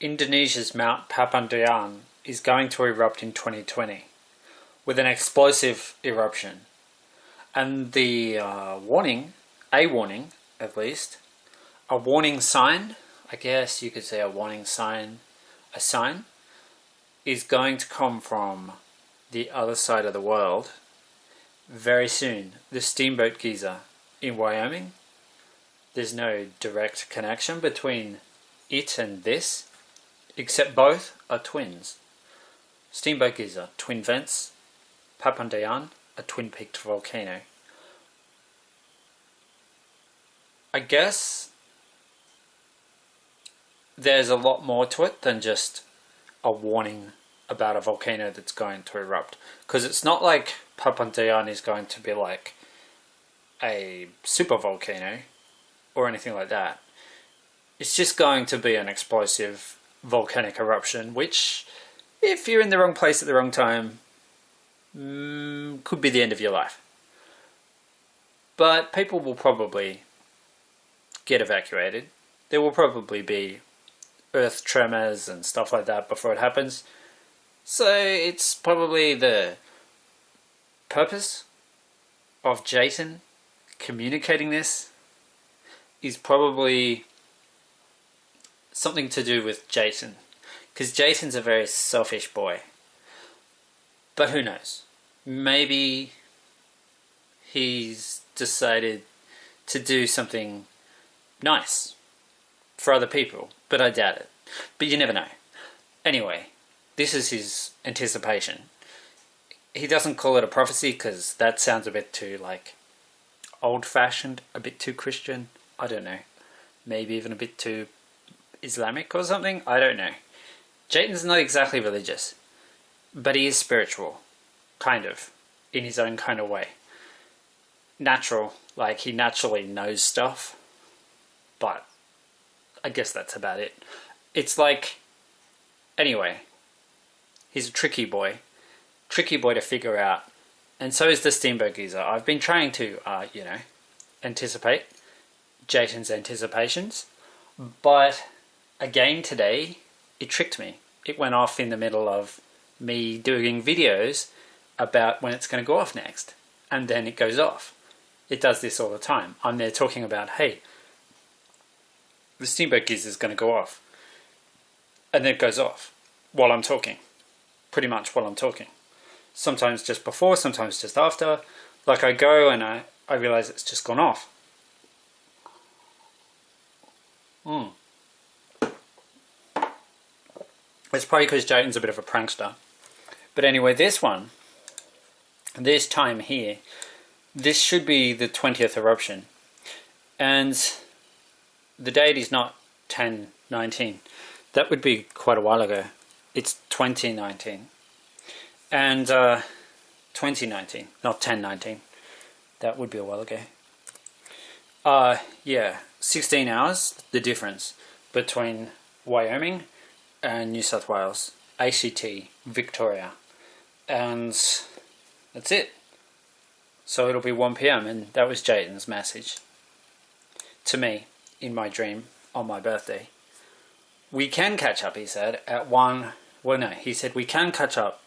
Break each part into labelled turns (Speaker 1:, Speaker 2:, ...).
Speaker 1: Indonesia's Mount Papandayan is going to erupt in 2020 with an explosive eruption. And the warning at least, a warning sign, I guess you could say a warning sign, a sign, is going to come from the other side of the world very soon. The Steamboat geyser in Wyoming. There's no direct connection between it and this, except both are twins. Steamboat geyser, twin vents. Papandayan, a twin-peaked volcano. I guess there's a lot more to it than just a warning about a volcano that's going to erupt. Because it's not like Papandayan is going to be like a super volcano or anything like that. It's just going to be an explosive volcanic eruption, which, if you're in the wrong place at the wrong time, could be the end of your life. But people will probably get evacuated. There will probably be earth tremors and stuff like that before it happens. So it's probably the purpose of Jason communicating this is probably something to do with Jason. Because Jason's a very selfish boy. But who knows? Maybe he's decided to do something nice for other people, but I doubt it. But you never know. Anyway, this is his anticipation. He doesn't call it a prophecy because that sounds a bit too like old-fashioned, a bit too Christian. I don't know. Maybe even a bit too Islamic or something. I don't know. Jason's not exactly religious, but he is spiritual, kind of, in his own kind of way. Natural, like he naturally knows stuff, but I guess that's about it. It's like, anyway, he's a tricky boy to figure out, and so is the Steamboat geyser. I've been trying to, anticipate Jason's anticipations, but again today, it tricked me. It went off in the middle of me doing videos about when it's going to go off next, and then it goes off. It does this all the time. I'm there talking about, hey, the Steamboat geyser is going to go off, and then it goes off while I'm talking, pretty much while I'm talking. Sometimes just before, sometimes just after. Like I go and I realize it's just gone off. It's probably because Jason's a bit of a prankster. But anyway, this time here, this should be the 20th eruption. And the date is not 10/19. That would be quite a while ago. It's 2019. And 2019, not 10/19. That would be a while ago. 16 hours, the difference between Wyoming and New South Wales, ACT, Victoria, and that's it. So it'll be 1 p.m. and that was Jason's message to me in my dream on my birthday. We can catch up, he said, at 1. Well, no, he said we can catch up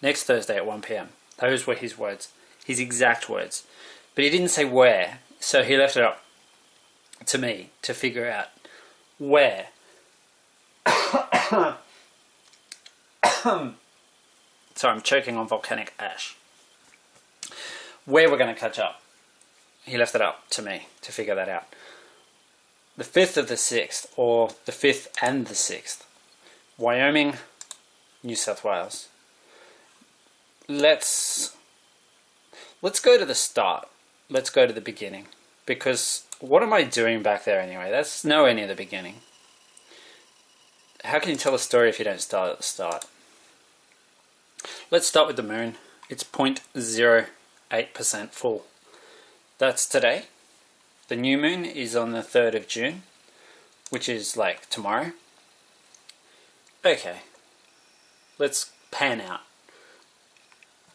Speaker 1: next Thursday at 1 p.m. Those were his words, his exact words. But he didn't say where, so he left it up to me to figure out where. Sorry, I'm choking on volcanic ash. Where we're going to catch up. He left it up to me to figure that out. The 5th of the 6th, or the 5th and the 6th. Wyoming, New South Wales. Let's go to the start. Let's go to the beginning. Because what am I doing back there anyway? That's nowhere near the beginning. How can you tell a story if you don't start at the start? Let's start with the moon. It's 0.08% full. That's today. The new moon is on the 3rd of June, which is like tomorrow. Okay, let's pan out.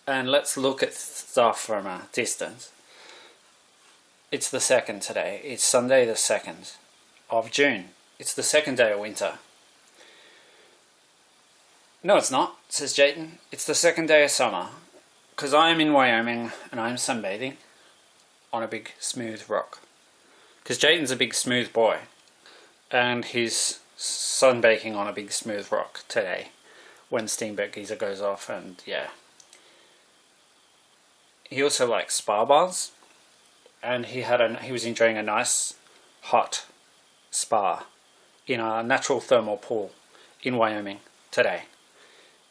Speaker 1: And let's look at stuff from a distance. It's the 2nd today. It's Sunday the 2nd of June. It's the 2nd day of winter. No, it's not, says Jayton. It's the second day of summer, because I am in Wyoming and I am sunbathing on a big smooth rock. Because Jayton's a big smooth boy, and he's sunbaking on a big smooth rock today when Steamboat Geezer goes off, and yeah. He also likes spa bars, and he was enjoying a nice hot spa in a natural thermal pool in Wyoming today.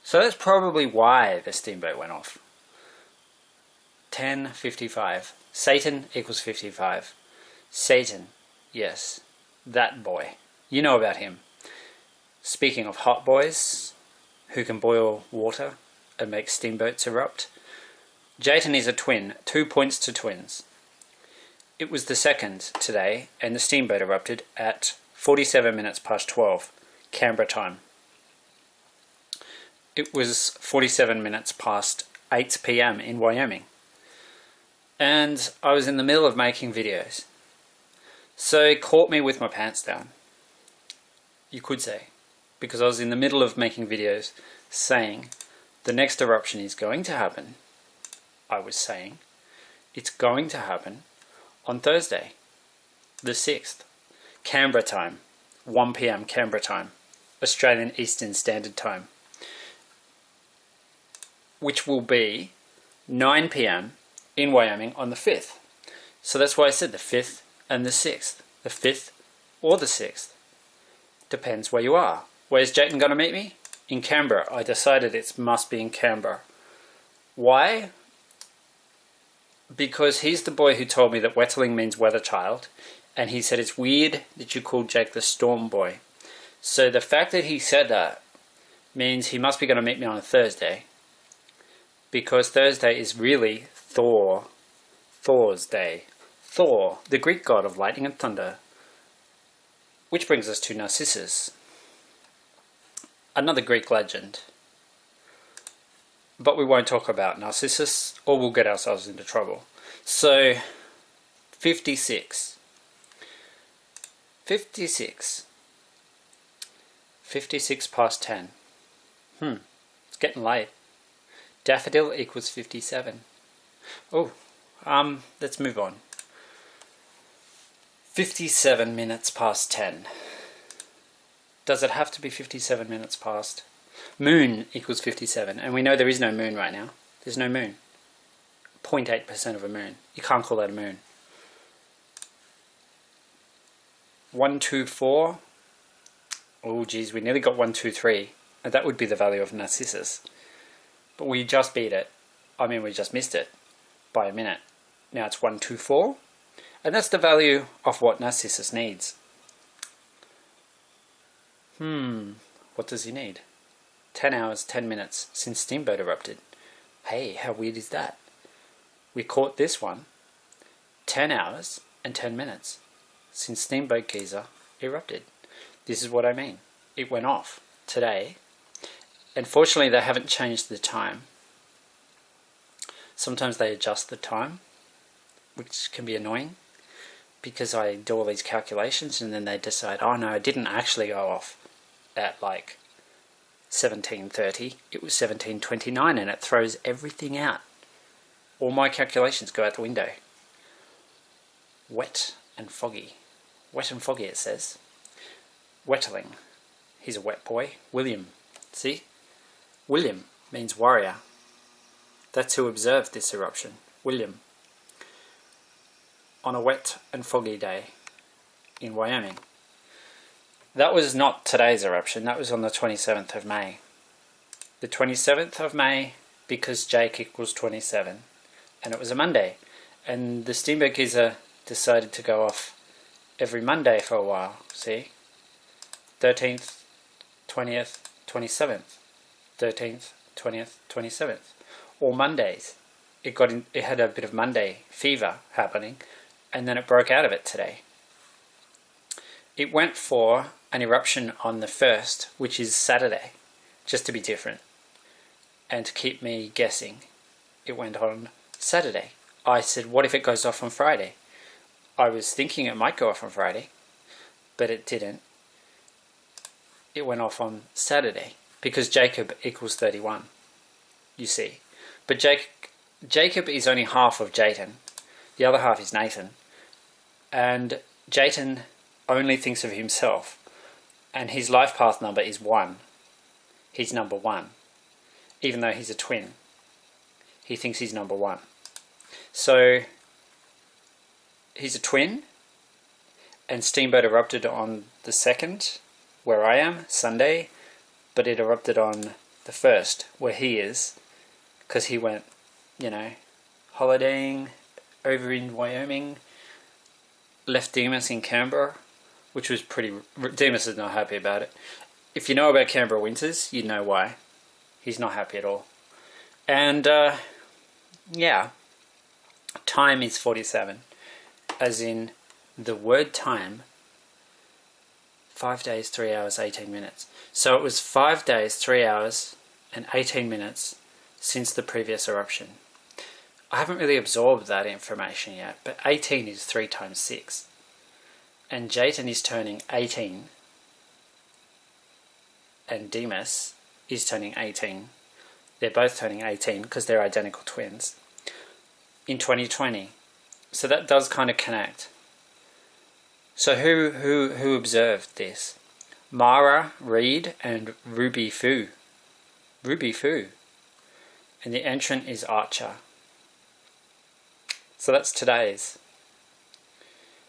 Speaker 1: So that's probably why the steamboat went off. 10:55. Satan equals 55. Satan, yes, that boy. You know about him. Speaking of hot boys who can boil water and make steamboats erupt, Jayton is a twin, 2 points to twins. It was the second today, and the steamboat erupted at 47 minutes past 12, Canberra time. It was 47 minutes past 8 p.m. in Wyoming. And I was in the middle of making videos. So it caught me with my pants down. You could say. Because I was in the middle of making videos saying the next eruption is going to happen. I was saying it's going to happen on Thursday, the 6th, Canberra time, 1 p.m. Canberra time, Australian Eastern Standard Time, which will be 9 p.m. in Wyoming on the 5th. So that's why I said the 5th and the 6th. The 5th or the 6th. Depends where you are. Where's Jayton going to meet me? In Canberra. I decided it must be in Canberra. Why? Because he's the boy who told me that Wetterling means weather child, and he said it's weird that you called Jake the storm boy. So the fact that he said that means he must be going to meet me on a Thursday, because Thursday is really Thor's day. Thor, the Greek god of lightning and thunder. Which brings us to Narcissus, another Greek legend. But we won't talk about Narcissus, or we'll get ourselves into trouble. So, 56. 56 past 10. It's getting late. Daffodil equals 57. Oh, let's move on. 57 minutes past 10. Does it have to be 57 minutes past? Moon equals 57, and we know there is no moon right now. There's no moon. 0.8% of a moon. You can't call that a moon. 124. Oh geez, we nearly got 123. And that would be the value of Narcissus. But we just beat it. I mean, we just missed it by a minute. Now it's 124. And that's the value of what Narcissus needs. What does he need? 10 hours, 10 minutes since Steamboat erupted. Hey, how weird is that? We caught this one 10 hours and 10 minutes since Steamboat Geezer erupted. This is what I mean. It went off today. Unfortunately, they haven't changed the time. Sometimes they adjust the time, which can be annoying, because I do all these calculations and then they decide, oh no, it didn't actually go off at like 17:30, it was 17:29, and it throws everything out. All my calculations go out the window. Wet and foggy. Wet and foggy, it says. Wetterling. He's a wet boy. William. See? William means warrior. That's who observed this eruption. William. On a wet and foggy day in Wyoming. That was not today's eruption, that was on the 27th of May. The 27th of May, because Jake equals 27. And it was a Monday. And the Steamboat Geezer decided to go off every Monday for a while, see? 13th, 20th, 27th. 13th, 20th, 27th. All Mondays. It had a bit of Monday fever happening, and then it broke out of it today. It went for an eruption on the 1st, which is Saturday, just to be different. And to keep me guessing, it went on Saturday. I said, what if it goes off on Friday? I was thinking it might go off on Friday, but it didn't. It went off on Saturday. because Jacob equals 31, you see. But Jacob is only half of Jayton. The other half is Nathan. And Jayton only thinks of himself. And his life path number is 1. He's number 1. Even though he's a twin, he thinks he's number 1. So he's a twin, and Steamboat erupted on the 2nd, where I am, Sunday, but it erupted on the 1st, where he is, because he went, holidaying over in Wyoming, left Demas in Canberra, which was pretty... Demas is not happy about it. If you know about Canberra winters, you know why. He's not happy at all. And, time is 47. As in, the word time, 5 days, 3 hours, 18 minutes. So it was 5 days, 3 hours, and 18 minutes since the previous eruption. I haven't really absorbed that information yet, but 18 is 3 times 6. And Jayton is turning 18, and Demas is turning 18. They're both turning 18 because they're identical twins in 2020. So that does kind of connect. So who observed this? Mara Reed and Ruby Fu. Ruby Fu. And the entrant is Archer. So that's today's.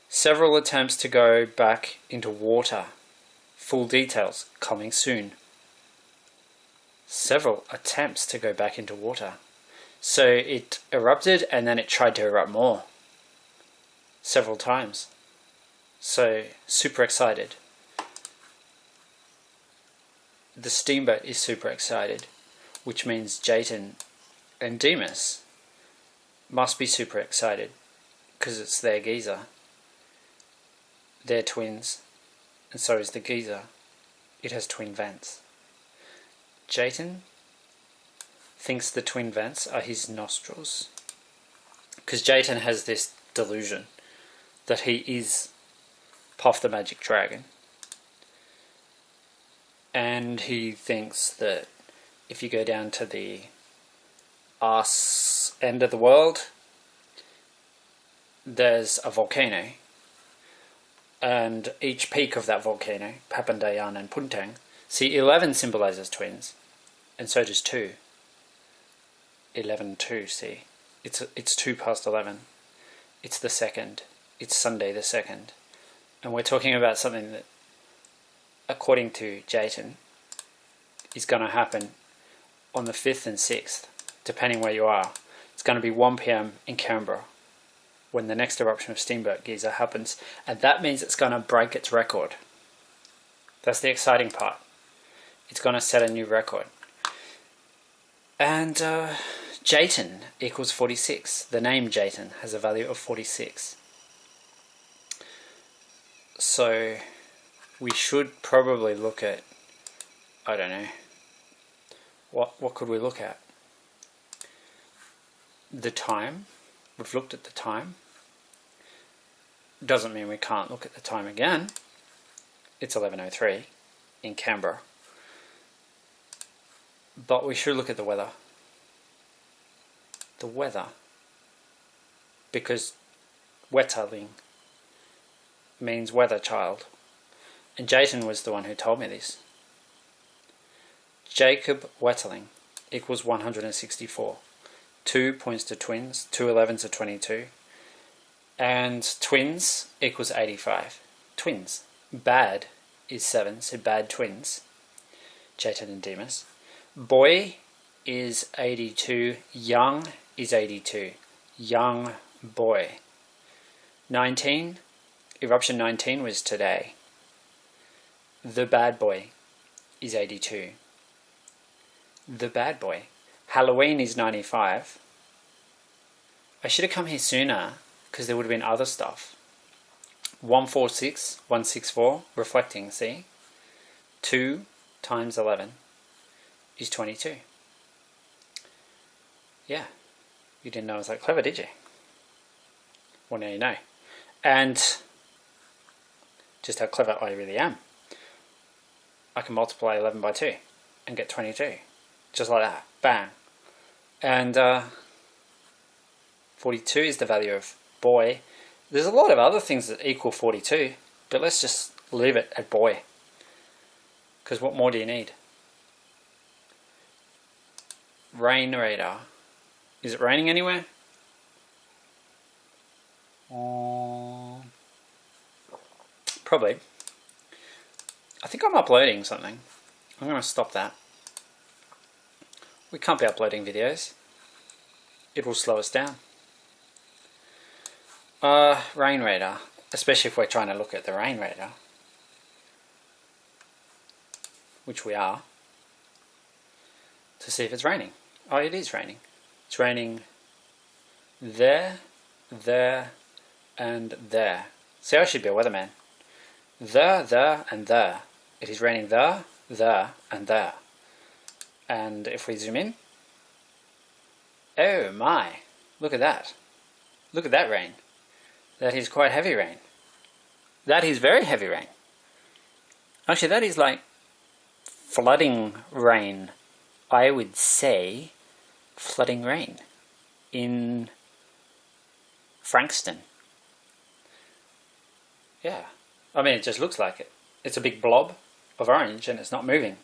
Speaker 1: Several attempts to go back into water. Full details coming soon. Several attempts to go back into water. So it erupted and then it tried to erupt more. Several times. So super excited. The Steamboat is super excited, which means Jayton and Demas must be super excited because it's their geezer. They're twins, and so is the geezer. It has twin vents. Jayton thinks the twin vents are his nostrils because Jayton has this delusion that he is Puff the Magic Dragon. And he thinks that if you go down to the arse end of the world, there's a volcano. And each peak of that volcano, Papandayan and Puntang, see 11 symbolizes twins. And so does 2. 11, 2, see. It's 2 past 11. It's the 2nd. It's Sunday the 2nd. And we're talking about something that, according to Jayton, is going to happen on the 5th and 6th, depending where you are. It's going to be 1 p.m. in Canberra when the next eruption of Steamboat Geyser happens, and that means it's going to break its record. That's the exciting part. It's going to set a new record. And Jayton equals 46. The name Jayton has a value of 46. So we should probably look at, I don't know, what could we look at? The time. We've looked at the time. Doesn't mean we can't look at the time again. It's 11:03 in Canberra. But we should look at the weather. The weather. Because wetterling means weather child. And Jayton was the one who told me this. Jacob Wetterling equals 164. 2 points to twins, 2 11s are 22. And twins equals 85. Twins. Bad is 7, so bad twins. Jayton and Demas. Boy is 82. Young is 82. Young boy. 19. Eruption 19 was today. The bad boy is 82. The bad boy. Halloween is 95. I should have come here sooner because there would have been other stuff. 146, 164, reflecting, see? 2 times 11 is 22. Yeah, you didn't know I was that clever, did you? Well, now you know. And just how clever I really am. I can multiply 11 by 2. and get 22. Just like that. Bang. And 42 is the value of boy. There's a lot of other things that equal 42, but let's just leave it at boy. Because what more do you need? Rain radar. Is it raining anywhere? Probably. I think I'm uploading something. I'm going to stop that. We can't be uploading videos. It will slow us down. Rain radar. Especially if we're trying to look at the rain radar. Which we are. To see if it's raining. Oh, it is raining. It's raining there, there, and there. See, I should be a weatherman. There, and there. It is raining there, and there. And if we zoom in, oh my, look at that. Look at that rain. That is quite heavy rain. That is very heavy rain. Actually, that is like flooding rain. I would say flooding rain in Frankston. Yeah. I mean, it just looks like it. It's a big blob of orange and it's not moving.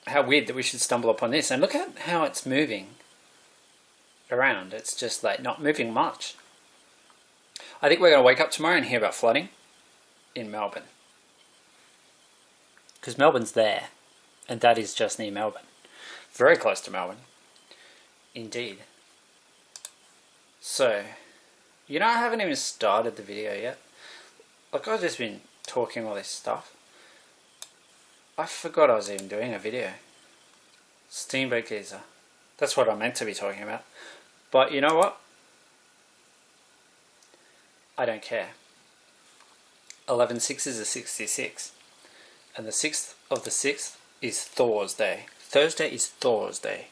Speaker 1: How weird that we should stumble upon this. And look at how it's moving around. It's just like not moving much. I think we're going to wake up tomorrow and hear about flooding in Melbourne. Because Melbourne's there. And that is just near Melbourne. Very close to Melbourne. Indeed. So, you know, I haven't even started the video yet. Like, I've just been talking all this stuff. I forgot I was even doing a video. Steamboat geezer. That's what I'm meant to be talking about. But you know what? I don't care. 11/6 is a 66. And the 6th of the 6th is Thor's Day. Thursday is Thor's Day.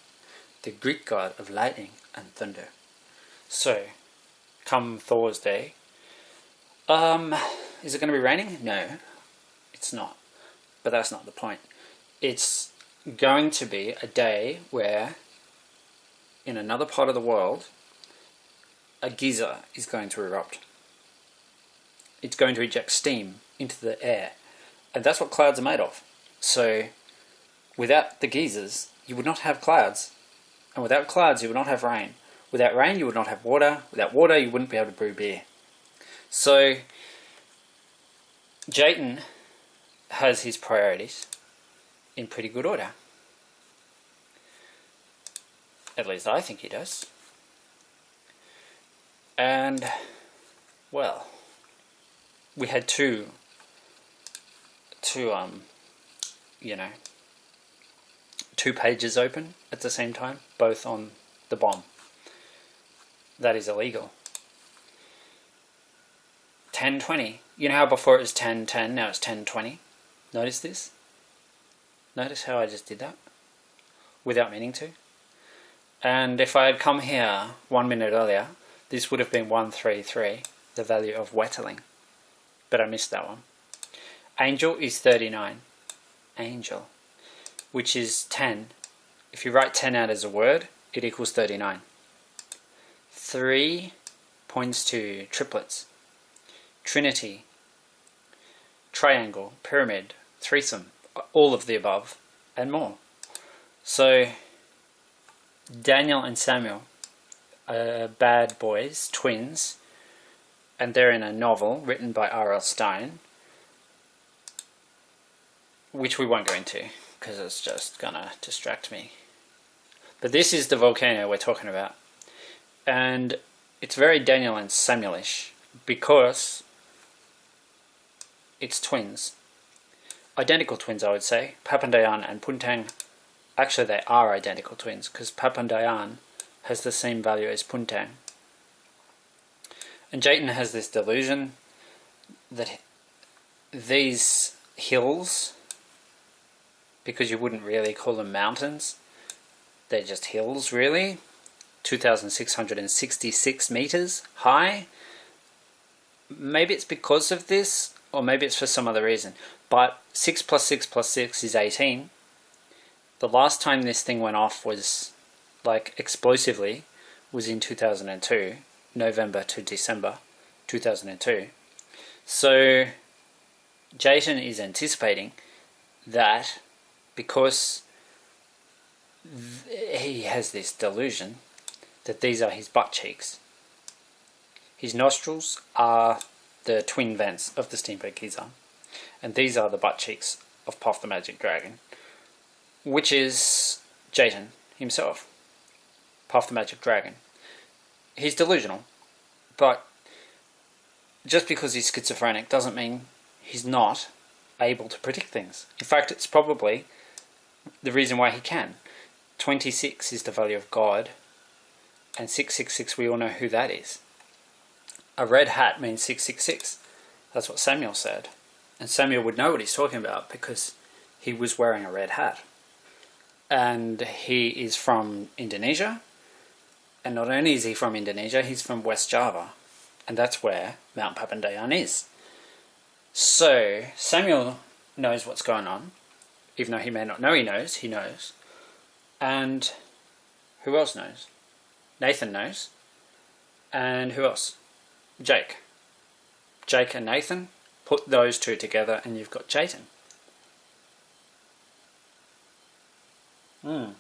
Speaker 1: The Greek god of lightning and thunder. So, come Thor's Day. Is it going to be raining? No, it's not. But that's not the point. It's going to be a day where, in another part of the world, a geyser is going to erupt. It's going to eject steam into the air. And that's what clouds are made of. So, without the geysers, you would not have clouds. And without clouds, you would not have rain. Without rain, you would not have water. Without water, you wouldn't be able to brew beer. So, Jayton has his priorities in pretty good order. At least I think he does. And, well, we had two pages open at the same time, both on the bomb. That is illegal. 10:20. You know how before it was 10:10, now it's 10:20? Notice this? Notice how I just did that? Without meaning to? And if I had come here 1 minute earlier, this would have been 133, the value of Wetterling. But I missed that one. Angel is 39. Angel. Which is 10. If you write 10 out as a word, it equals 39. 3 points to triplets. Trinity. Triangle. Pyramid. Threesome. All of the above. And more. So, Daniel and Samuel are bad boys, twins. And they're in a novel written by R.L. Stein. Which we won't go into, because it's just gonna distract me. But this is the volcano we're talking about. And it's very Daniel and Samuel-ish, because it's twins. Identical twins, I would say. Papandayan and Puntang. Actually, they are identical twins, because Papandayan has the same value as Puntang. And Jayton has this delusion that these hills, because you wouldn't really call them mountains, they're just hills really, 2,666 meters high. Maybe it's because of this. or maybe it's for some other reason. But 6 plus 6 plus 6 is 18. The last time this thing went off was, like, explosively, was in 2002, November to December 2002. So Jayton is anticipating that because he has this delusion that these are his butt cheeks. His nostrils are the twin vents of the Steamboat Geezer, and these are the butt cheeks of Puff the Magic Dragon, which is Jayton himself, Puff the Magic Dragon. He's delusional, but just because he's schizophrenic doesn't mean he's not able to predict things. In fact, it's probably the reason why he can. 26 is the value of God, and 666, we all know who that is. A red hat means 666. That's what Samuel said. And Samuel would know what he's talking about because he was wearing a red hat. And he is from Indonesia. And not only is he from Indonesia, he's from West Java. And that's where Mount Papandayan is. So Samuel knows what's going on. Even though he may not know he knows. And who else knows? Nathan knows. And who else? Jake and Nathan, put those two together and you've got Jayton. Very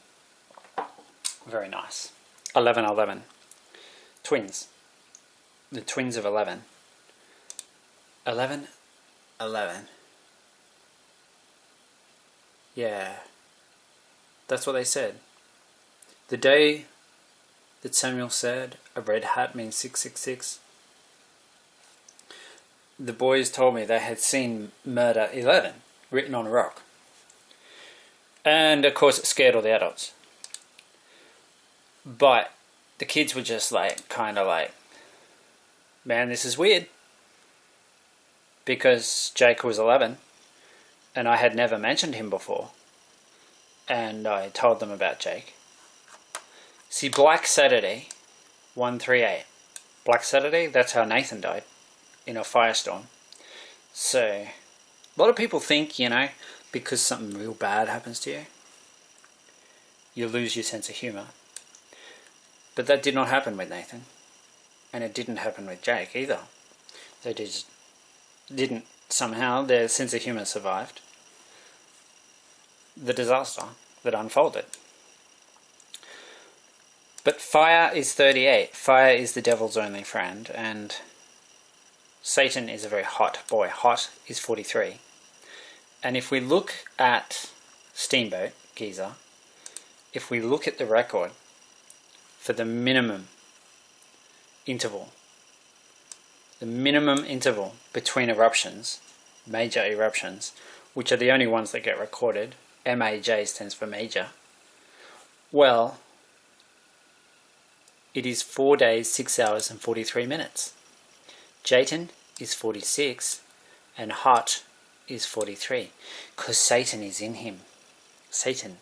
Speaker 1: nice. 11. Twins. The twins of 11. 11. Yeah. That's what they said. The day that Samuel said a red hat means 666, the boys told me they had seen murder 11 written on a rock. And of course it scared all the adults. But the kids were just kind of like, man, this is weird. Because Jake was 11 and I had never mentioned him before. And I told them about Jake. See, Black Saturday, 138. Black Saturday, that's how Nathan died. In a firestorm. So, a lot of people think, because something real bad happens to you, you lose your sense of humour. But that did not happen with Nathan. And it didn't happen with Jake either. They just didn't, somehow, their sense of humour survived the disaster that unfolded. But fire is 38. Fire is the devil's only friend, and Satan is a very hot boy. Hot is 43. And if we look at Steamboat Geezer, if we look at the record for the minimum interval between eruptions, major eruptions, which are the only ones that get recorded, MAJ stands for major, well, it is 4 days, 6 hours and 43 minutes. Jayton is 46 and hot is 43 because Satan is in him. Satan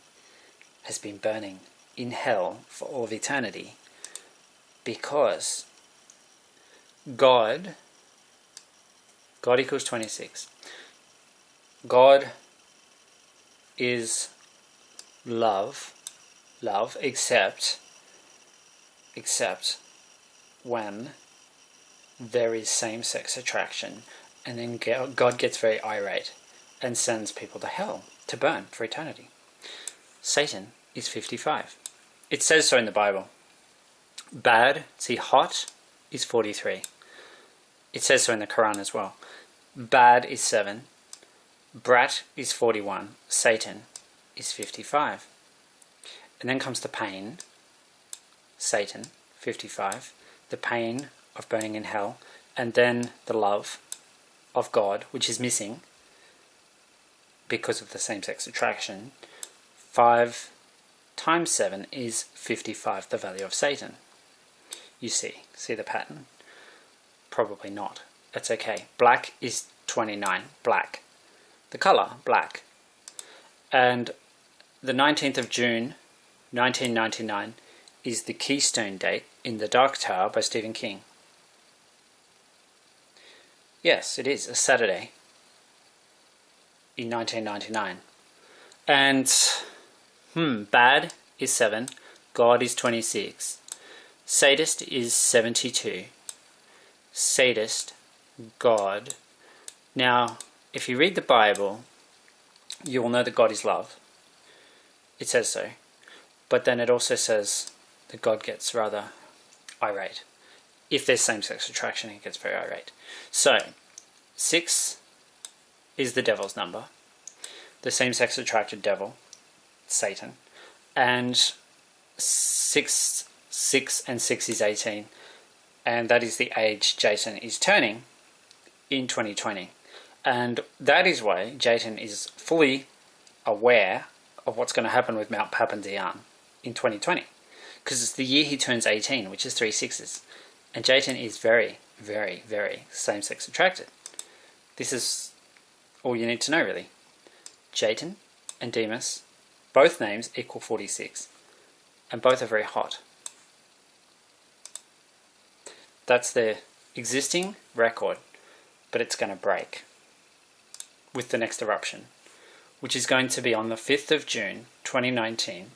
Speaker 1: has been burning in hell for all of eternity because God equals 26. God is love, except when there is same-sex attraction, and then God gets very irate and sends people to hell to burn for eternity. Satan is 55. It says so in the Bible. Bad, see, hot is 43. It says so in the Quran as well. Bad is 7. Brat is 41. Satan is 55. And then comes the pain. Satan, 55. The pain of burning in hell, and then the love of God, which is missing because of the same-sex attraction. 5 times 7 is 55, the value of Satan. You see the pattern? Probably not. That's okay. Black is 29. Black. The colour, black. And the 19th of June, 1999, is the keystone date in The Dark Tower by Stephen King. Yes, it is a Saturday in 1999. And bad is 7, God is 26, sadist is 72, sadist, God. Now, if you read the Bible, you will know that God is love. It says so. But then it also says that God gets rather irate. If there's same-sex attraction, he gets very irate. So, 6 is the devil's number. The same-sex attracted devil, Satan. And 6 and 6 is 18. And that is the age Jason is turning in 2020. And that is why Jason is fully aware of what's going to happen with Mount Papandiyan in 2020. Because it's the year he turns 18, which is 3 6s. And Jayton is very, very, very same-sex attracted. This is all you need to know, really. Jayton and Demas, both names equal 46. And both are very hot. That's their existing record, but it's going to break with the next eruption, which is going to be on the 5th of June 2019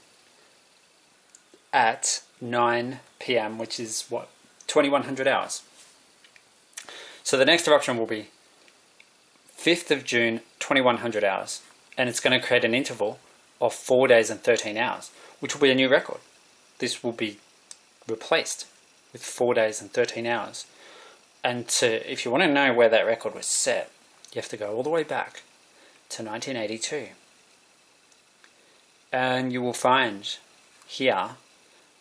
Speaker 1: at 9 p.m, which is 2100 hours. So the next eruption will be 5th of June, 2100 hours, and it's going to create an interval of 4 days and 13 hours, which will be a new record. This will be replaced with 4 days and 13 hours. And if you want to know where that record was set, you have to go all the way back to 1982. And you will find here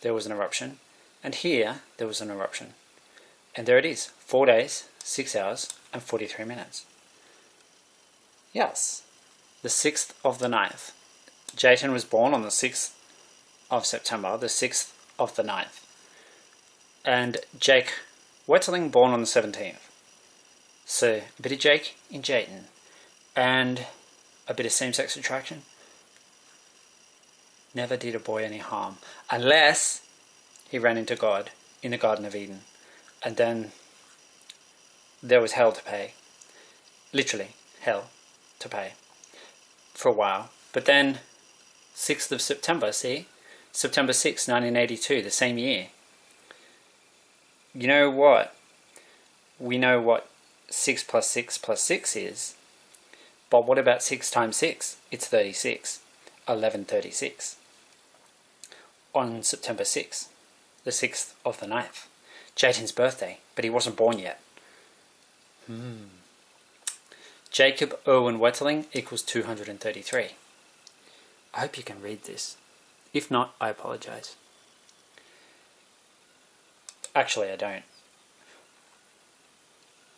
Speaker 1: there was an eruption, and here there was an eruption. And there it is, 4 days, 6 hours, and 43 minutes. Yes, the 6th of the 9th. Jayton was born on the 6th of September, the 6th of the 9th. And Jake Wetterling born on the 17th. So, a bit of Jake in Jayton. And a bit of same-sex attraction. Never did a boy any harm. Unless he ran into God in the Garden of Eden. And then there was hell to pay. Literally, hell to pay. For a while. But then, 6th of September, see? September 6, 1982, the same year. You know what? We know what 6 plus 6 plus 6 is. But what about 6 times 6? It's 36. 1136. On September 6th, the 6th of the 9th. Jayton's birthday, but he wasn't born yet. Jacob Irwin Wetterling equals 233. I hope you can read this. If not, I apologise. Actually, I don't.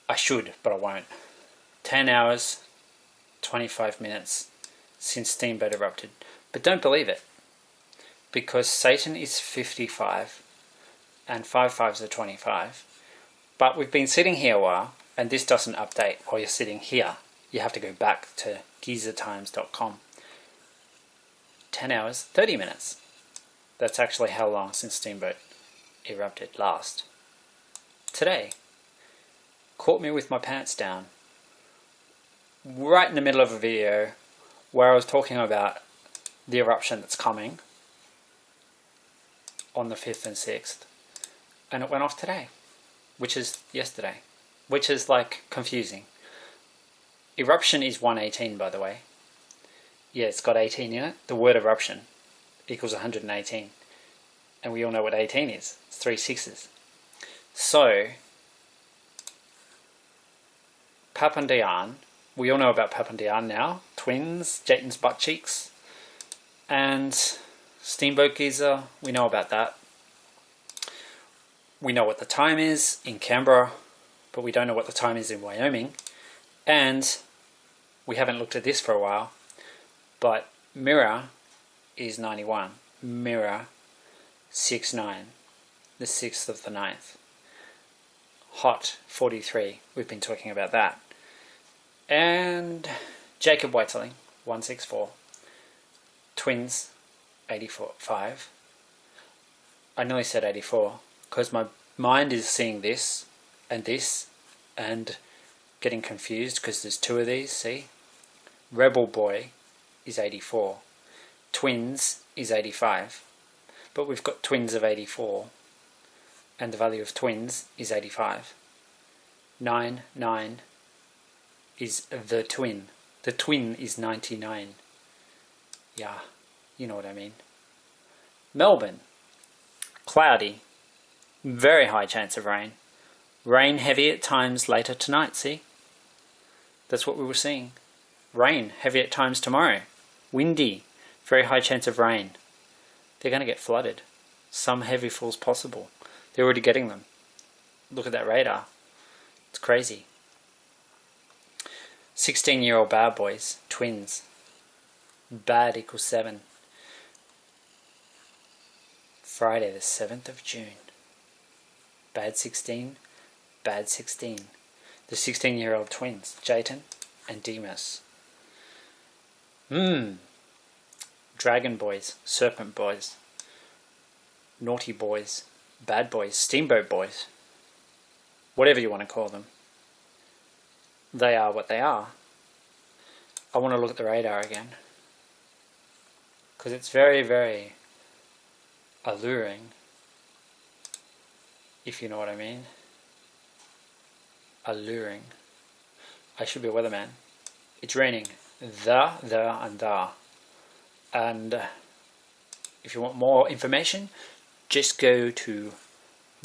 Speaker 1: I should, but I won't. 10 hours, 25 minutes since Steamboat erupted. But don't believe it. Because Satan is 55 and 5 5s are 25. But we've been sitting here a while, and this doesn't update while you're sitting here. You have to go back to gizatimes.com. 10 hours, 30 minutes. That's actually how long since Steamboat erupted last. Today, caught me with my pants down. Right in the middle of a video where I was talking about the eruption that's coming on the 5th and 6th. And it went off today, which is yesterday, which is like confusing. Eruption is 118, by the way. Yeah, it's got 18 in it. The word eruption equals 118. And we all know what 18 is. It's 3 6s. So, Papandiyan. We all know about Papandiyan now. Twins, Jayton's butt cheeks. And Steamboat Giza. We know about that. We know what the time is in Canberra. But we don't know what the time is in Wyoming. And we haven't looked at this for a while. But Mirror is 91. Mirror 69. The 6th of the 9th. Hot 43. We've been talking about that. And Jacob Whiteling 164. Twins 85. I nearly said 84 because my mind is seeing this and getting confused because there's two of these, see? Rebel Boy is 84. Twins is 85. But we've got twins of 84. And the value of twins is 85. 9, 9 is the twin. The twin is 99. Yeah, you know what I mean. Melbourne. Cloudy. Very high chance of rain. Rain heavy at times later tonight, see? That's what we were seeing. Rain heavy at times tomorrow. Windy. Very high chance of rain. They're going to get flooded. Some heavy falls possible. They're already getting them. Look at that radar. It's crazy. 16-year-old bad boys. Twins. Bad equals 7. Friday the 7th of June. Bad 16. Bad 16. The 16-year-old twins. Jayton and Demas. Dragon boys. Serpent boys. Naughty boys. Bad boys. Steamboat boys. Whatever you want to call them. They are what they are. I want to look at the radar again. Because it's very, very alluring. If you know what I mean. Alluring. I should be a weatherman. It's raining. There, and there. And if you want more information, just go to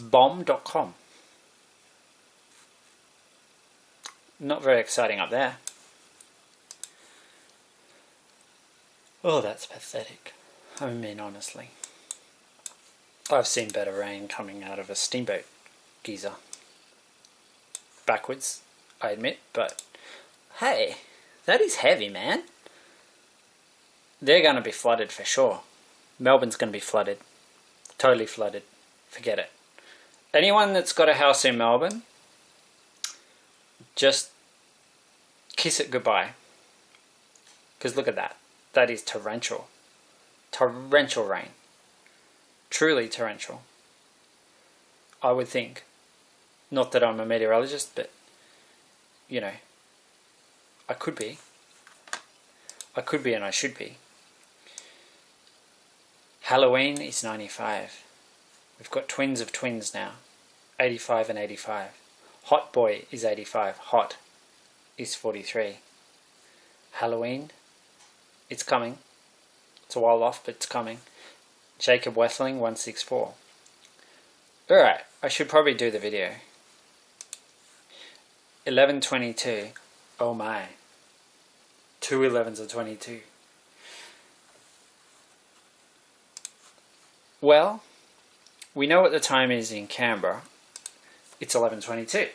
Speaker 1: bomb.com. Not very exciting up there. Oh, that's pathetic. I mean, honestly. I've seen better rain coming out of a steamboat geyser. Backwards, I admit, but hey, that is heavy, man. They're going to be flooded for sure. Melbourne's going to be flooded. Totally flooded. Forget it. Anyone that's got a house in Melbourne, just kiss it goodbye. Because look at that. That is torrential. Torrential rain. Truly torrential. I would think. Not that I'm a meteorologist, but, you know, I could be. I could be and I should be. Halloween is 95. We've got twins of twins now. 85 and 85. Hot boy is 85. Hot is 43. Halloween, it's coming. It's a while off, but it's coming. Jacob Wessling, 164. Alright, I should probably do the video. 11:22. Oh my. 2 11s are 22. Well, we know what the time is in Canberra. It's 11:22.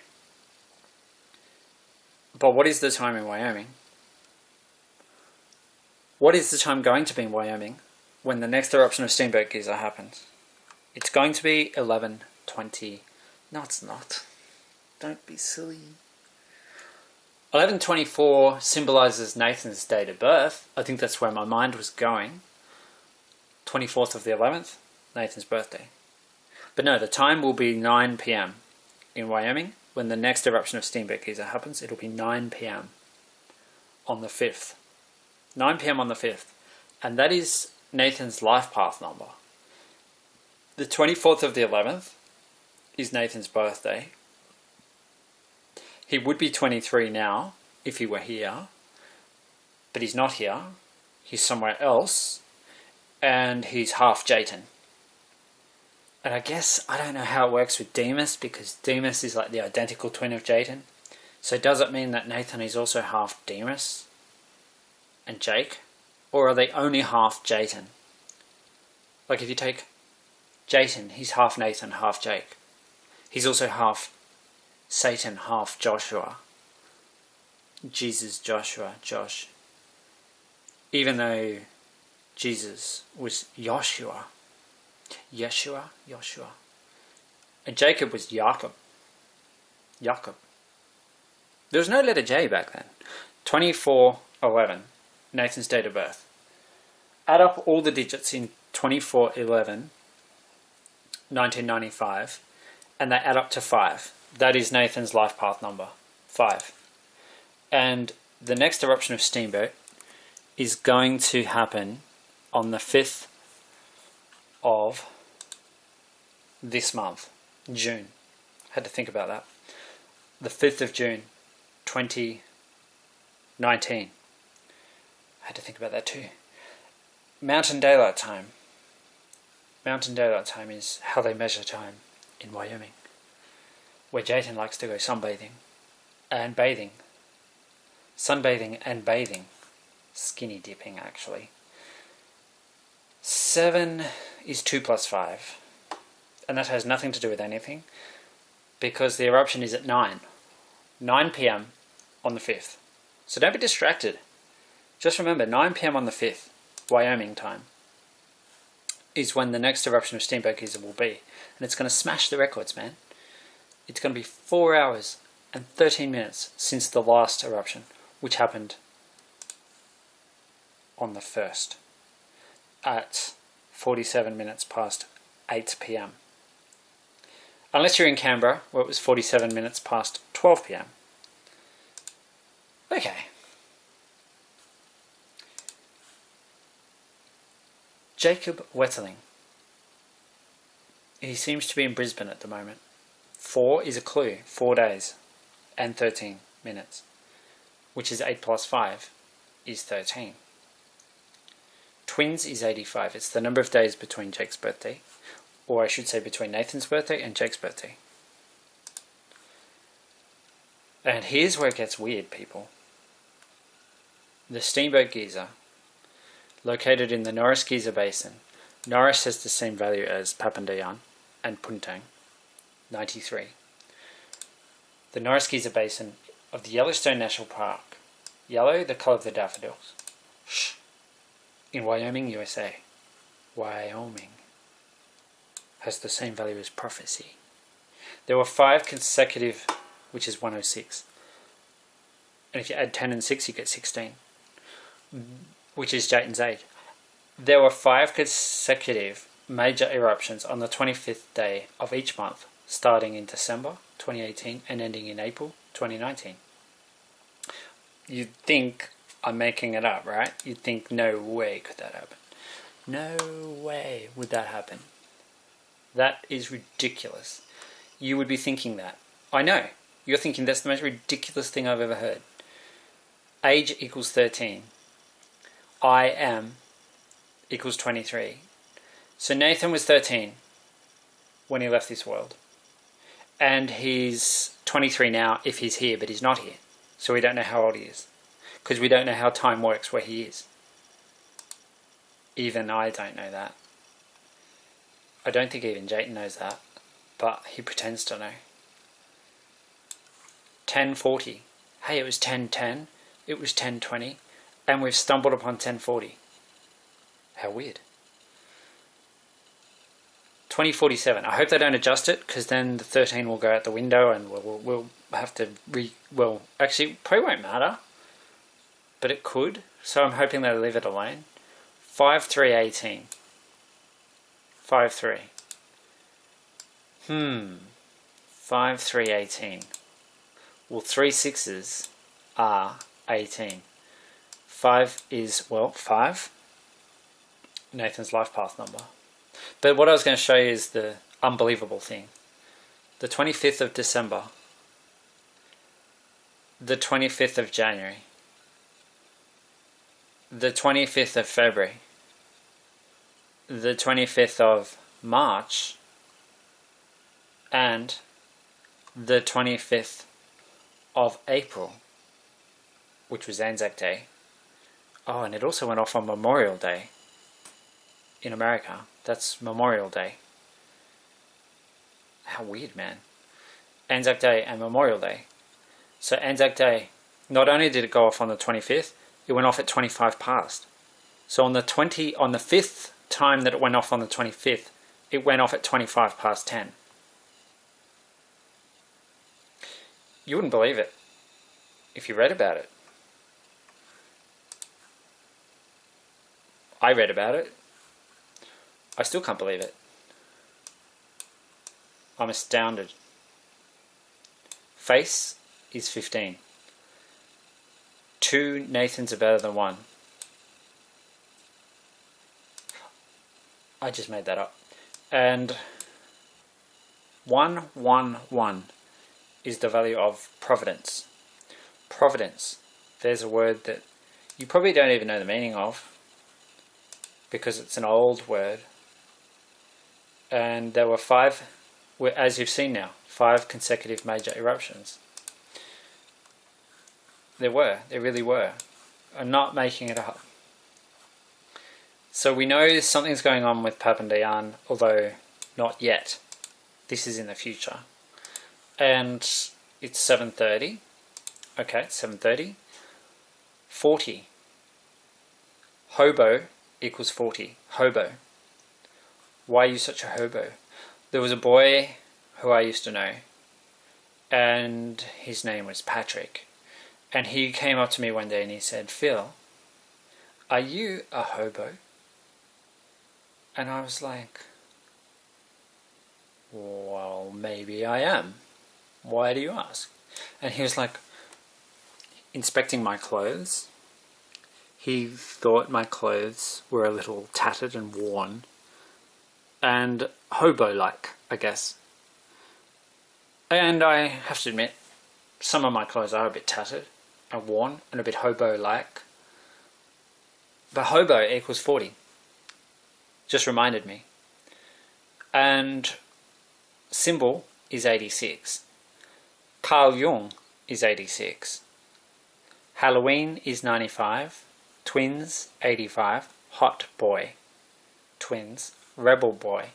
Speaker 1: But what is the time in Wyoming? What is the time going to be in Wyoming when the next eruption of Steamboat geyser happens? It's going to be 11:20. No, it's not. Don't be silly. 11:24 symbolizes Nathan's date of birth. I think that's where my mind was going. 24th of the 11th, Nathan's birthday. But no, the time will be 9 p.m. in Wyoming. When the next eruption of Steamboat geyser happens, it'll be 9 p.m. on the 5th. 9 p.m. on the 5th. And that is Nathan's life path number. The 24th of the 11th is Nathan's birthday. He would be 23 now if he were here, but he's not here. He's somewhere else, and he's half Jayton. And I guess, I don't know how it works with Demas, because Demas is like the identical twin of Jayton. So does it mean that Nathan is also half Demas and Jake? Or are they only half Jayton? Like if you take Jayton, he's half Nathan, half Jake. He's also half Satan, half Joshua. Jesus, Joshua, Josh. Even though Jesus was Joshua. Yeshua. And Jacob was Jacob. There was no letter J back then. 24/11, Nathan's date of birth. Add up all the digits in 24/11, 1995, and they add up to 5. That is Nathan's life path number. 5. And the next eruption of Steamboat is going to happen on the 5th of this month, June. Had to think about that. The 5th of June, 2019. Had to think about that too. Mountain Daylight Time. Mountain Daylight Time is how they measure time in Wyoming, where Jayton likes to go sunbathing and bathing. Sunbathing and bathing. Skinny dipping, actually. 7 is 2 plus 5. And that has nothing to do with anything, because the eruption is at 9 p.m. on the 5th. So don't be distracted. Just remember, 9 p.m. on the 5th, Wyoming time, is when the next eruption of Steamboat Geyser will be. And it's going to smash the records, man. It's going to be 4 hours and 13 minutes since the last eruption, which happened on the 1st at 47 minutes past 8 p.m. Unless you're in Canberra, where it was 47 minutes past 12 p.m. Okay. Jacob Wetterling. He seems to be in Brisbane at the moment. 4 is a clue. 4 days and 13 minutes. Which is 8 plus 5 is 13. Twins is 85. It's the number of days between Jake's birthday. Or I should say between Nathan's birthday and Jake's birthday. And here's where it gets weird, people. The Steamboat Geyser, located in the Norris Geyser Basin. Norris has the same value as Papandayan and Puntang, 93. The Norris Geyser Basin of the Yellowstone National Park. Yellow, the colour of the daffodils. Shh. In Wyoming, USA. Wyoming has the same value as prophecy. There were 5 consecutive, which is 106. And if you add 10 and 6, you get 16, which is Jayton's age. There were 5 consecutive major eruptions on the 25th day of each month, starting in December 2018 and ending in April 2019. You'd think I'm making it up, right? You'd think, no way could that happen. No way would that happen. That is ridiculous. You would be thinking that. I know. You're thinking that's the most ridiculous thing I've ever heard. Age equals 13. I am equals 23. So Nathan was 13 when he left this world. And he's 23 now if he's here, but he's not here. So we don't know how old he is. Because we don't know how time works where he is. Even I don't know that. I don't think even Jayton knows that. But he pretends to know. 10:40. Hey, it was 10:10. It was 10:20. And we've stumbled upon 10:40. How weird. 20:47. I hope they don't adjust it, because then the 13 will go out the window and we'll have to well, actually, it probably won't matter. But it could. So I'm hoping they leave it alone. 5/3/18. 5/3. 5/3/18. Well, 3 6s are 18. 5 is, well, 5. Nathan's life path number. But what I was going to show you is the unbelievable thing. The 25th of December. The 25th of January. The 25th of February. The 25th of March. And the 25th of April, which was Anzac Day. Oh, and it also went off on Memorial Day in America. That's Memorial Day. How weird, man. Anzac Day and Memorial Day. So Anzac Day, not only did it go off on the 25th, it went off at 25 past. So on the 5th time that it went off on the 25th, it went off at 25 past 10. You wouldn't believe it if you read about it. I read about it. I still can't believe it. I'm astounded. Face is 15. 2 Nathans are better than 1. I just made that up. And 111 is the value of providence. Providence. There's a word that you probably don't even know the meaning of, because it's an old word. And there were 5, as you've seen now, 5 consecutive major eruptions. There really were. I'm not making it up. So we know something's going on with Papandayan, although not yet. This is in the future. And it's 7:30. Okay, 7:30. 40. Hobo equals 40. Hobo. Why are you such a hobo? There was a boy who I used to know, and his name was Patrick. And he came up to me one day and he said, "Phil, are you a hobo?" And I was like, "Well, maybe I am. Why do you ask?" And he was like, inspecting my clothes. He thought my clothes were a little tattered and worn and hobo-like, I guess. And I have to admit, some of my clothes are a bit tattered and worn and a bit hobo-like. But hobo equals 40. Just reminded me. And symbol is 86. Carl Jung is 86. Halloween is 95. Twins, 85. Hot boy, twins. Rebel boy,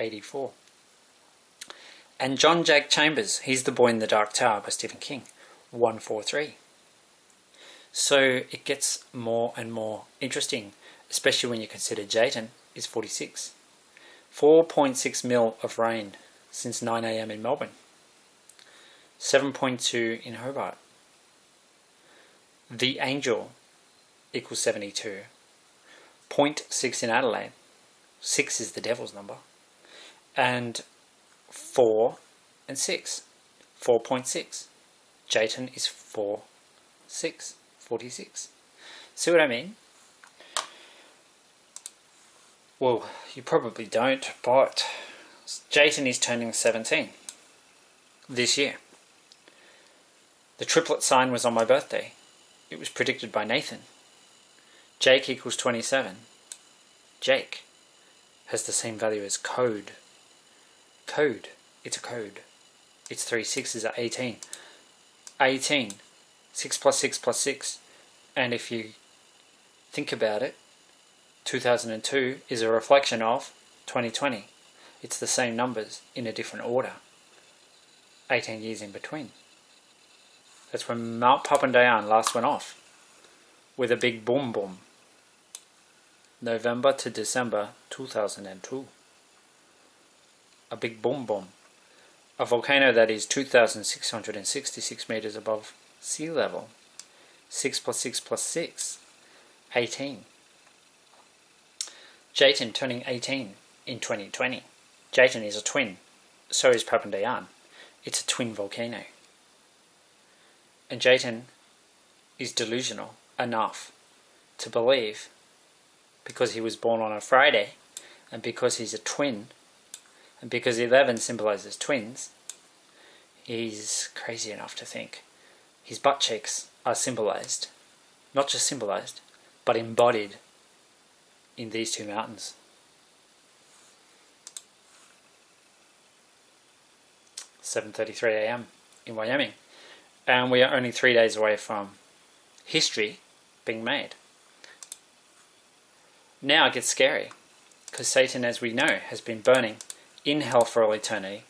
Speaker 1: 84. And John Jack Chambers, he's the boy in the Dark Tower by Stephen King, 143. So it gets more and more interesting, especially when you consider Jayton is 46. 4.6 mil of rain since 9 a.m. in Melbourne. 7.2 in Hobart. The Angel equals 72. 0.6 in Adelaide. 6 is the devil's number. And 4 and 6. 4.6. Jayton is 46. See what I mean? Well, you probably don't, but Jayton is turning 17 this year. The triplet sign was on my birthday. It was predicted by Nathan. Jake equals 27. Jake has the same value as code. Code. It's a code. Its 3 6s are 18. 18. 6 plus 6 plus 6. And if you think about it, 2002 is a reflection of 2020. It's the same numbers in a different order. 18 years in between. That's when Mount Papandayan last went off with a big boom boom. November to December 2002. A big boom boom. A volcano that is 2,666 meters above sea level. 6 plus 6 plus 6. 18. Jayton turning 18 in 2020. Jayton is a twin. So is Papandayan. It's a twin volcano. And Jayton is delusional enough to believe, because he was born on a Friday, and because he's a twin, and because 11 symbolizes twins, he's crazy enough to think his butt cheeks are symbolized, not just symbolized, but embodied in these two mountains. "7:33 a.m. in Wyoming. And we are only 3 days away from history being made. Now it gets scary, because Satan, as we know, has been burning in hell for all eternity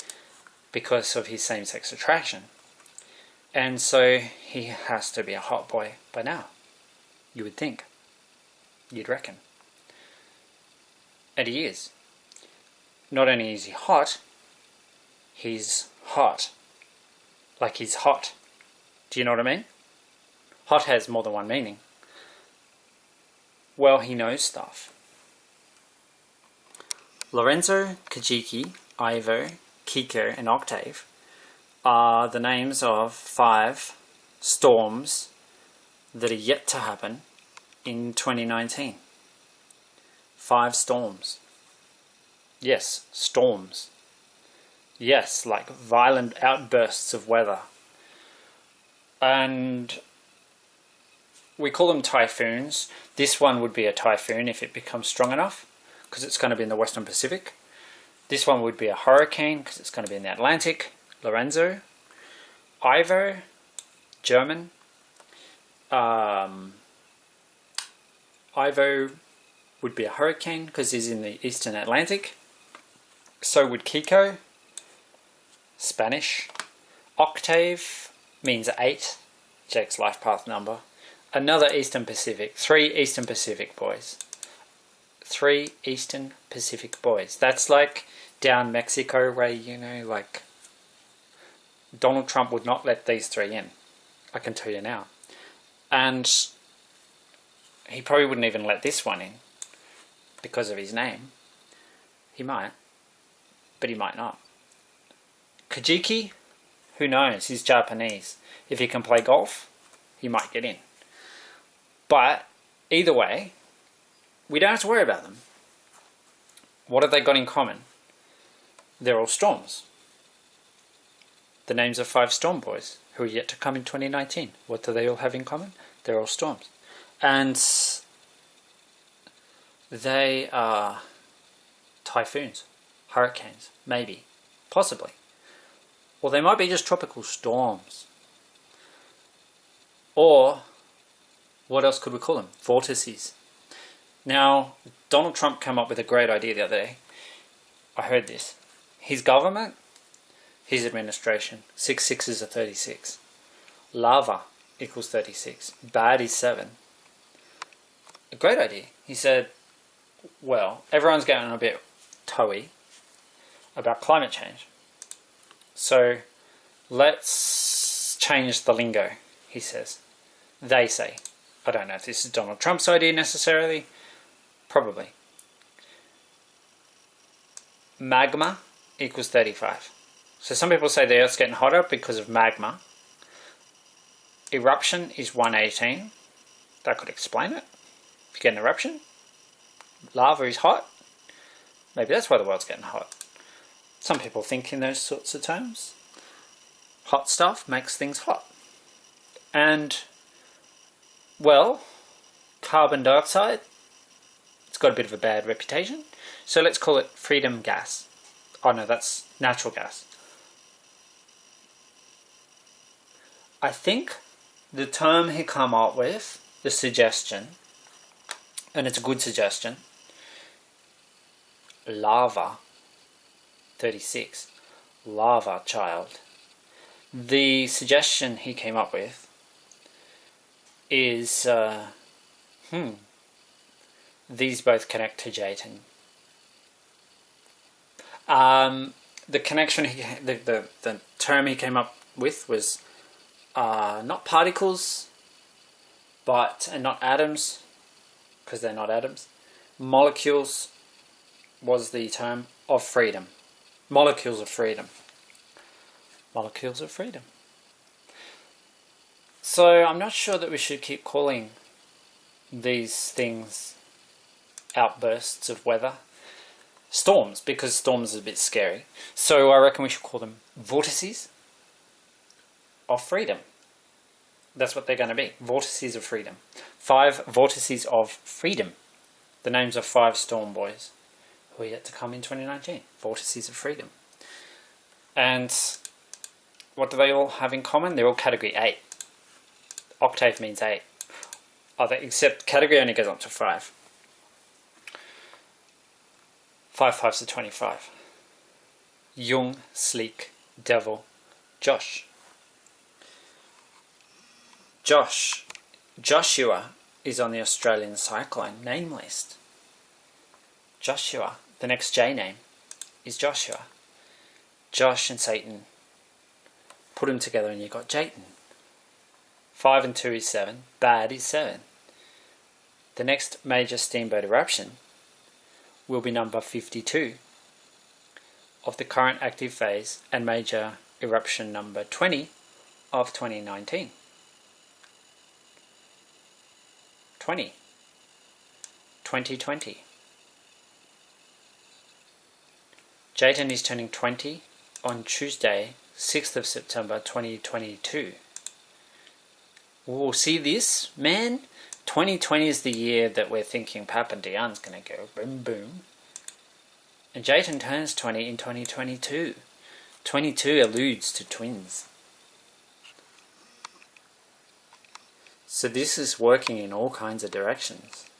Speaker 1: because of his same-sex attraction. And so he has to be a hot boy by now. You would think. You'd reckon. And he is. Not only is he hot, he's hot. Like he's hot. Do you know what I mean? Hot has more than one meaning. Well, he knows stuff. Lorenzo, Kajiki, Ivo, Kiko, and Octave are the names of 5 storms that are yet to happen in 2019. 5 storms. Yes, storms. Yes, like violent outbursts of weather. And we call them typhoons. This one would be a typhoon if it becomes strong enough, because it's going to be in the Western Pacific. This one would be a hurricane, because it's going to be in the Atlantic. Lorenzo. Ivo, German. Ivo would be a hurricane, because he's in the Eastern Atlantic. So would Kiko. Spanish. Octave means 8, Jake's life path number. Another Eastern Pacific. 3 Eastern Pacific boys. 3 Eastern Pacific boys. That's like down Mexico way, you know, like Donald Trump would not let these 3 in. I can tell you now. And he probably wouldn't even let this one in because of his name. He might, but he might not. Kajiki, who knows? He's Japanese. If he can play golf, he might get in. But either way, we don't have to worry about them. What have they got in common? They're all storms. The names of 5 storm boys who are yet to come in 2019. What do they all have in common? They're all storms. And they are typhoons, hurricanes, maybe, possibly. Or they might be just tropical storms. Or, what else could we call them? Vortices. Now, Donald Trump came up with a great idea the other day. I heard this. His government, his administration, 6 6s are 36. Lava equals 36. Bad is 7. A great idea. He said, well, everyone's getting a bit toey about climate change. So, let's change the lingo, he says. They say. I don't know if this is Donald Trump's idea necessarily. Probably. Magma equals 35. So some people say the Earth's getting hotter because of magma. Eruption is 118. That could explain it. If you get an eruption, lava is hot. Maybe that's why the world's getting hot. Some people think in those sorts of terms. Hot stuff makes things hot. And, well, carbon dioxide, it's got a bit of a bad reputation. So let's call it freedom gas. Oh no, that's natural gas. I think the term he come up with, the suggestion, and it's a good suggestion, lava, 36, lava child. The suggestion he came up with is, these both connect to Jayton. The connection, the term he came up with was not particles, and not atoms, because they're not atoms. Molecules was the term of freedom. Molecules of freedom. Molecules of freedom. So I'm not sure that we should keep calling these things outbursts of weather storms, because storms are a bit scary. So I reckon we should call them vortices of freedom. That's what they're going to be. Vortices of freedom. 5 vortices of freedom. The names of 5 storm boys who are yet to come in 2019. Vortices of freedom. And what do they all have in common? They're all category 8. Octave means 8. Except category only goes up to 5. 5 5s are 25. Young, sleek, devil, Josh. Joshua is on the Australian Cyclone name list. Joshua, the next J name, is Joshua. Josh and Satan, put them together and you got Jayton. 5 and 2 is 7. Bad is 7. The next major steamboat eruption will be number 52 of the current active phase and major eruption number 20 of 2019. 20. 2020. Jayden is turning 20 on Tuesday, 6th of September 2022. We'll see this, man. 2020 is the year that we're thinking Papa Diane's going to go boom boom. And Jayden turns 20 in 2022. 22 alludes to twins. So this is working in all kinds of directions.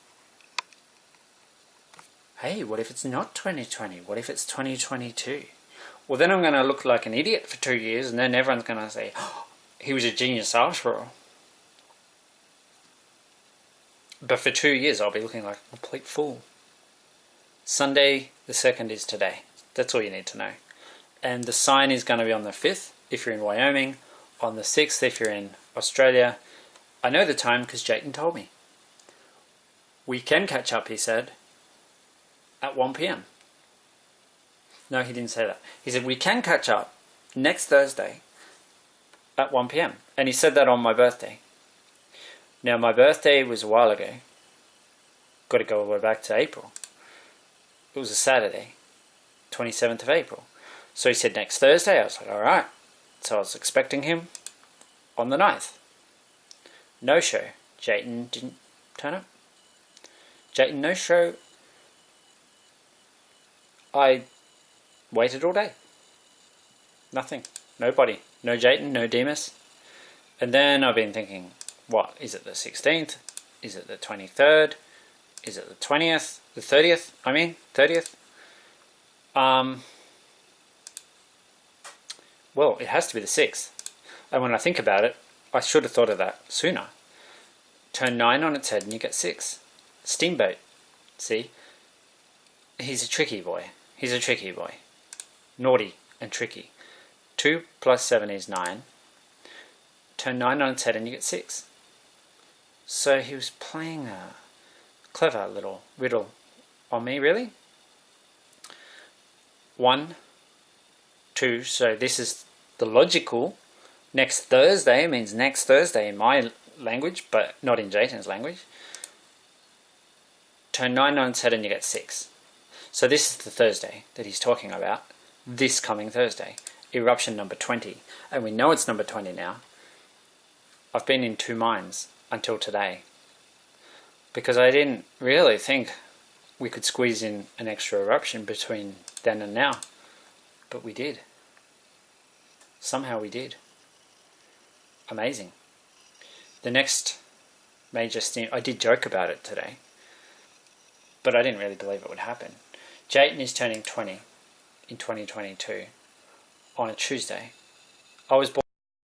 Speaker 1: Hey, what if it's not 2020? What if it's 2022? Well, then I'm going to look like an idiot for 2 years, and then everyone's going to say, oh, he was a genius after all. But for 2 years, I'll be looking like a complete fool. Sunday the 2nd is today. That's all you need to know. And the sign is going to be on the 5th if you're in Wyoming, on the 6th if you're in Australia. I know the time because Jayden told me. We can catch up, he said, at 1 p.m. No, he didn't say that. He said, we can catch up next Thursday at 1 p.m. And he said that on my birthday. Now, my birthday was a while ago. Got to go all the way back to April. It was a Saturday, 27th of April. So he said next Thursday. I was like, all right. So I was expecting him on the 9th. No show. Jayden didn't turn up. Jayden, no show. I waited all day. Nothing. Nobody. No Jayden, no Demas. And then I've been thinking, what? Is it the 16th? Is it the 23rd? Is it the 20th? The 30th? 30th? Well, it has to be the 6th. And when I think about it, I should have thought of that sooner. Turn 9 on its head and you get 6. Steamboat. See? He's a tricky boy. He's a tricky boy. Naughty and tricky. 2 plus 7 is 9. Turn 9 on its head and you get 6. So he was playing a clever little riddle on me, really. 1, 2, so this is the logical. Next Thursday means next Thursday in my language, but not in Jayden's language. Turn 9 on its head and you get 6. So this is the Thursday that he's talking about. This coming Thursday. Eruption number 20. And we know it's number 20 now. I've been in two minds until today. Because I didn't really think we could squeeze in an extra eruption between then and now. But we did. Somehow we did. Amazing. The next major steam... I did joke about it today. But I didn't really believe it would happen. Jayden is turning 20 in 2022 on a Tuesday. I was born